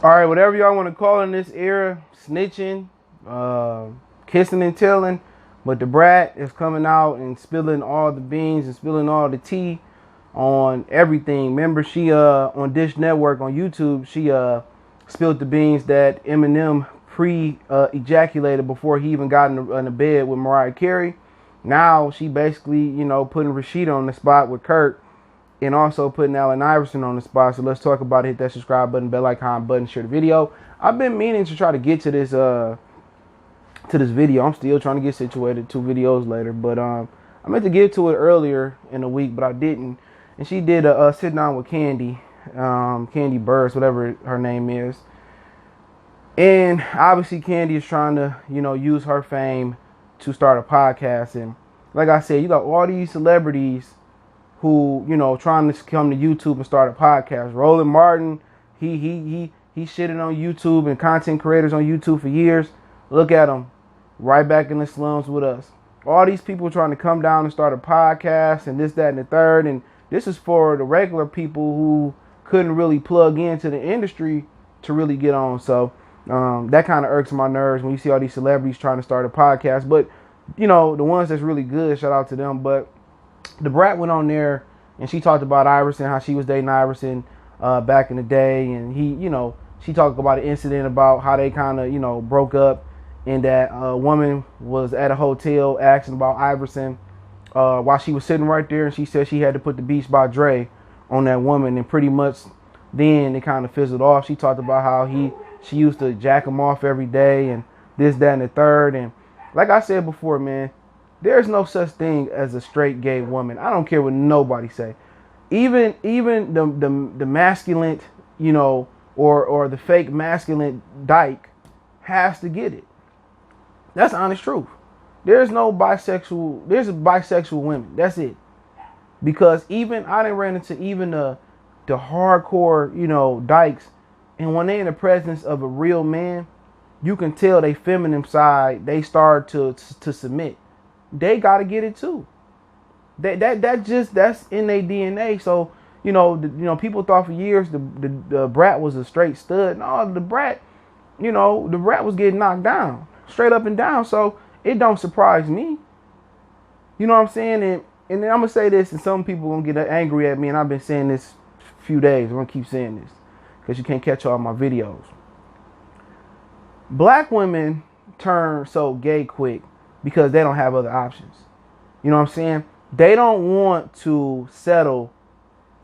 All right, whatever y'all want to call in this era, snitching, kissing and telling, but the Brat is coming out and spilling all the beans and spilling all the tea on everything. Remember, she on Dish Network on YouTube, she spilled the beans that Eminem ejaculated before he even got in the bed with Mariah Carey. Now she basically, putting Rashida on the spot with Kirk, and also putting Allen Iverson on the spot. So let's talk about it. Hit that subscribe button, bell icon button, share the video. I've been meaning to try to get to this video. I'm still trying to get situated 2 videos later, but I meant to get to it earlier in the week, but I didn't. And she did a sit down with Candy, Candy Burris, whatever her name is. And obviously Candy is trying to, use her fame to start a podcast. And like I said, you got all these celebrities who, trying to come to YouTube and start a podcast. Roland Martin, he shitted on YouTube and content creators on YouTube for years. Look at him, right back in the slums with us. All these people trying to come down and start a podcast and this, that, and the third. And this is for the regular people who couldn't really plug into the industry to really get on. So that kind of irks my nerves when you see all these celebrities trying to start a podcast. But, the ones that's really good, shout out to them. But the Brat went on there and she talked about Iverson, how she was dating Iverson back in the day. And she talked about an incident about how they kind of, broke up, and that a woman was at a hotel asking about Iverson while she was sitting right there. And she said she had to put the Beats by Dre on that woman. And pretty much then it kind of fizzled off. She talked about how she used to jack him off every day and this, that, and the third. And like I said before, man, there's no such thing as a straight gay woman. I don't care what nobody say. Even the masculine, or the fake masculine dyke has to get it. That's the honest truth. There's no bisexual. There's bisexual women. That's it. Because I didn't run into even the hardcore, dykes, and when they're in the presence of a real man, you can tell they feminine side. They start to submit. They gotta get it too. That's in their DNA. So people thought for years the Brat was a straight stud. No, the Brat was getting knocked down straight up and down. So it don't surprise me. You know what I'm saying? And then I'm gonna say this, and some people gonna get angry at me. And I've been saying this a few days. I'm gonna keep saying this because you can't catch all my videos. Black women turn so gay quick because they don't have other options. You know what I'm saying? They don't want to settle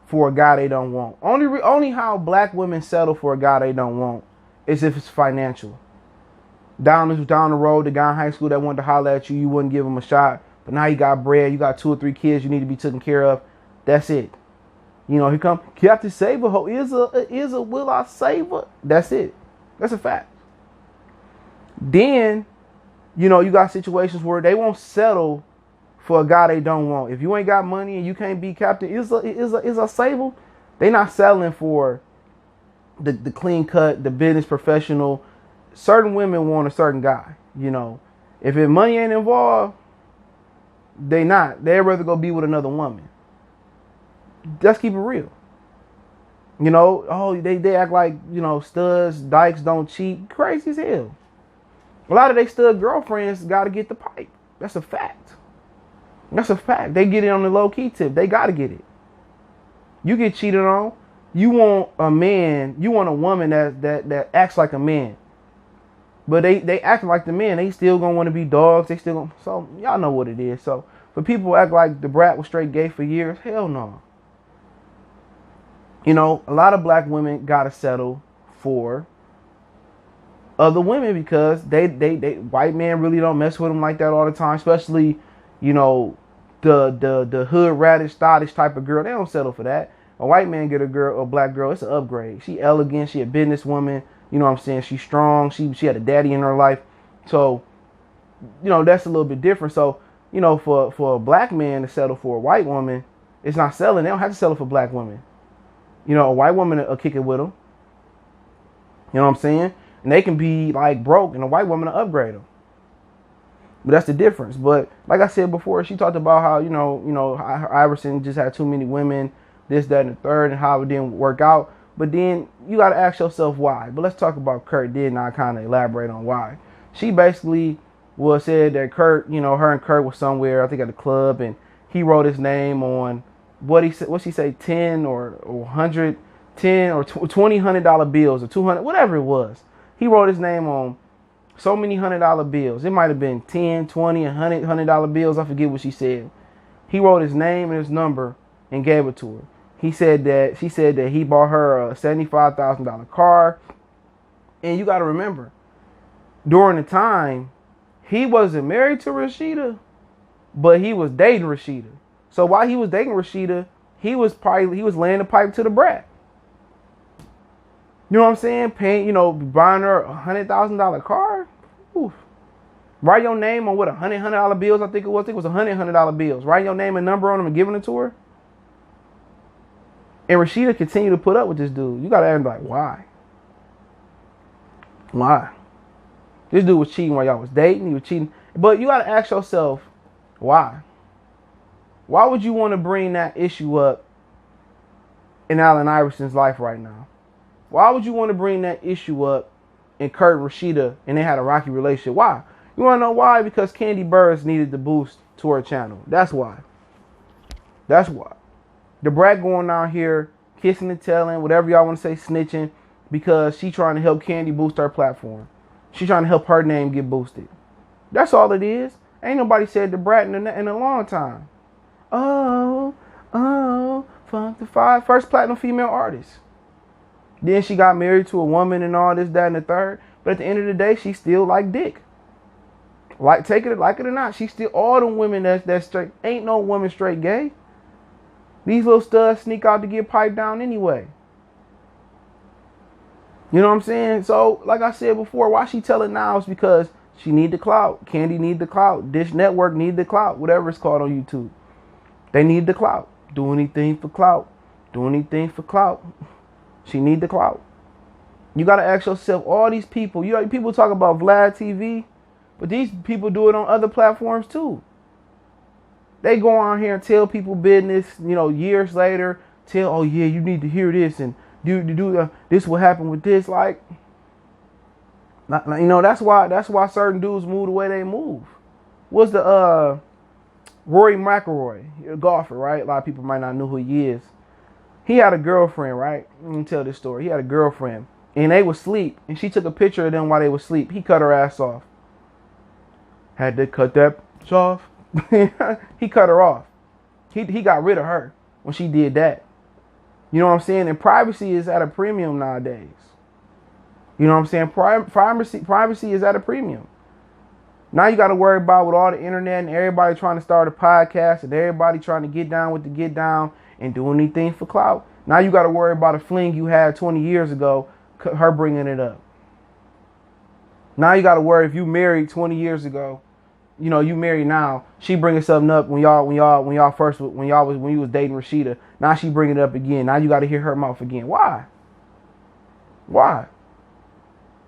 for a guy they don't want. Only how black women settle for a guy they don't want is if it's financial. Down the road, the guy in high school that wanted to holler at you, you wouldn't give him a shot. But now you got bread, you got 2 or 3 kids you need to be taken care of. That's it. Here come Captain Saber. Ho, is a will I save her? That's it. That's a fact. Then, you got situations where they won't settle for a guy they don't want. If you ain't got money and you can't be Captain is a Sable, they not settling for the clean cut, the business professional. Certain women want a certain guy. If money ain't involved, they'd rather go be with another woman. Let's keep it real. They act like, studs, dykes don't cheat. Crazy as hell. A lot of they stud girlfriends got to get the pipe. That's a fact. That's a fact. They get it on the low key tip. They got to get it. You get cheated on. You want a man. You want a woman that acts like a man. But they act like the man. They still gonna want to be dogs. They still gonna. So y'all know what it is. So for people who act like the Brat was straight gay for years, hell no. A lot of black women gotta settle for other women because they white men really don't mess with them like that all the time. Especially, the hood radish, stylish type of girl. They don't settle for that. A white man get a black girl, it's an upgrade. She elegant, she a businesswoman. You know what I'm saying? She's strong. She had a daddy in her life. So, that's a little bit different. So, for a black man to settle for a white woman, it's not selling. They don't have to settle for black women. A white woman will kick it with them. You know what I'm saying? And they can be like broke and a white woman will upgrade them. But that's the difference. But like I said before, she talked about how, Iverson just had too many women, this, that, and the third, and how it didn't work out. But then you got to ask yourself why. But let's talk about Kirk. Then I kind of elaborate on why. She basically said that Kirk, her and Kirk was somewhere, I think at the club, and he wrote his name on what she say, 10 or 100, 10 or $20 bills or 200, whatever it was. He wrote his name on so many $100 bills. It might have been 10, 20, $100 bills. I forget what she said. He wrote his name and his number and gave it to her. She said that he bought her a $75,000 car. And you got to remember, during the time, he wasn't married to Rashida, but he was dating Rashida. So while he was dating Rashida, he was laying the pipe to the Brat. You know what I'm saying? Paying, buying her a $100,000 car. Oof. Write your name on what, $100 bills, I think it was. I think it was $100 bills. Write your name and number on them and giving it to her. And Rashida continued to put up with this dude. You got to ask like, why? Why? This dude was cheating while y'all was dating. He was cheating. But you got to ask yourself, why? Why would you want to bring that issue up in Allen Iverson's life right now? Why would you want to bring that issue up in Kirk and Rashida and they had a rocky relationship? Why? You want to know why? Because Kandi Burruss needed the boost to her channel. That's why. That's why. The Brat going out here, kissing and telling, whatever y'all want to say, snitching, because she trying to help Kandi boost her platform. She trying to help her name get boosted. That's all it is. Ain't nobody said the Brat in a long time. Oh, funk the five. First platinum female artist. Then she got married to a woman and all this, that, and the third. But at the end of the day, she still like dick. Like it or not, she still, all them women that's straight. Ain't no woman straight gay. These little studs sneak out to get piped down anyway. You know what I'm saying? So, like I said before, why she tell it now is because she need the clout. Kandi need the clout. Dish Network need the clout. Whatever it's called on YouTube. They need the clout. Do anything for clout. Do anything for clout. She need the clout. You got to ask yourself, all these people, people talk about Vlad TV, but these people do it on other platforms too. They go on here and tell people business, years later, oh yeah, you need to hear this and do this will happen with this. Like, that's why certain dudes move the way they move. What's the Rory McIlroy, a golfer, right? A lot of people might not know who he is. He had a girlfriend, right? Let me tell this story. He had a girlfriend, and they would sleep, and she took a picture of them while they would sleep. He cut her ass off. Had to cut that off. He cut her off. He got rid of her when she did that. You know what I'm saying? And privacy is at a premium nowadays. You know what I'm saying? Privacy is at a premium. Now you got to worry about with all the internet and everybody trying to start a podcast and everybody trying to get down with the get down and do anything for clout. Now you got to worry about a fling you had 20 years ago, her bringing it up. Now you got to worry if you married 20 years ago, you married now, she bringing something up when you was dating Rashida. Now she bringing it up again. Now you got to hear her mouth again. Why?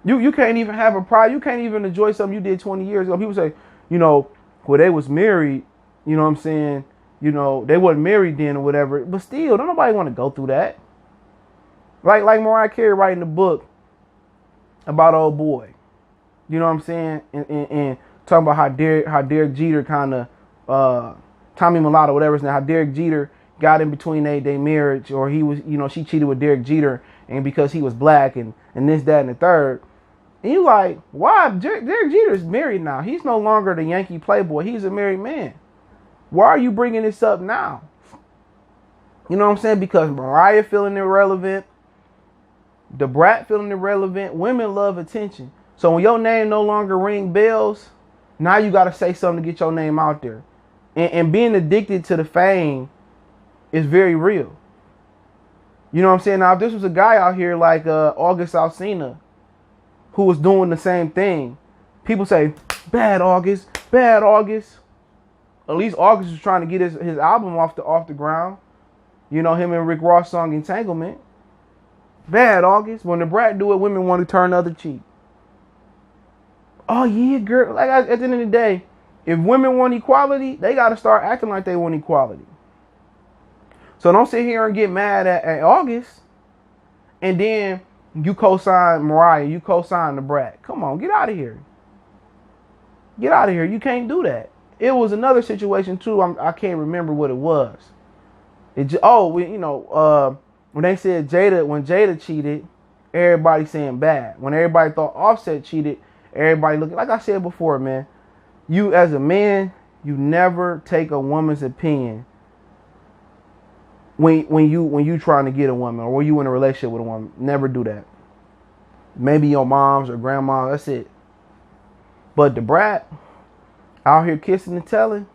You can't even have a pride. You can't even enjoy something you did 20 years ago. People say, well, they was married, you know what I'm saying? They wasn't married then or whatever. But still, don't nobody want to go through that. Like Mariah Carey writing a book about old boy. You know what I'm saying? And talking about how Derek Jeter kind of, Tommy Mulatto, whatever his name, how Derek Jeter got in between their marriage, or he was, she cheated with Derek Jeter, and because he was black and this, that, and the third. And you like, why? Derek Jeter is married now. He's no longer the Yankee playboy. He's a married man. Why are you bringing this up now? You know what I'm saying? Because Mariah feeling irrelevant. The Brat feeling irrelevant. Women love attention. So when your name no longer ring bells, now you got to say something to get your name out there. And being addicted to the fame is very real. You know what I'm saying? Now, if this was a guy out here like August Alsina who was doing the same thing, people say, bad August, bad August. At least August was trying to get his album off the ground. Him and Rick Ross song Entanglement. Bad August. When the Brat do it, women want to turn the other cheek. Oh yeah, girl. Like at the end of the day, if women want equality, they got to start acting like they want equality. So don't sit here and get mad at August And then you co-sign Mariah, you co-sign the Brat. Come on, get out of here. Get out of here. You can't do that. It was another situation too. I can't remember what it was. When they said when Jada cheated, everybody saying bad. When everybody thought Offset cheated, everybody looking. Like I said before, man, you as a man, you never take a woman's opinion when you trying to get a woman or when you in a relationship with a woman. Never do that. Maybe your mom's or grandma. That's it. But the Brat out here kissing and telling,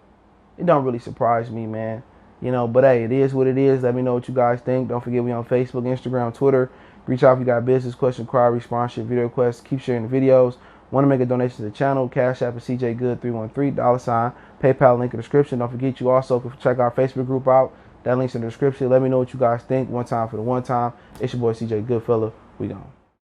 it don't really surprise me, man. But hey, it is what it is. Let me know what you guys think. Don't forget we on Facebook, Instagram, Twitter. Reach out if you got business, question, inquiry, sponsorship, video requests. Keep sharing the videos. Want to make a donation to the channel? Cash App is CJGood313 $. PayPal link in the description. Don't forget you also can check our Facebook group out. That link's in the description. Let me know what you guys think. One time for the one time. It's your boy CJ Goodfella. We gone.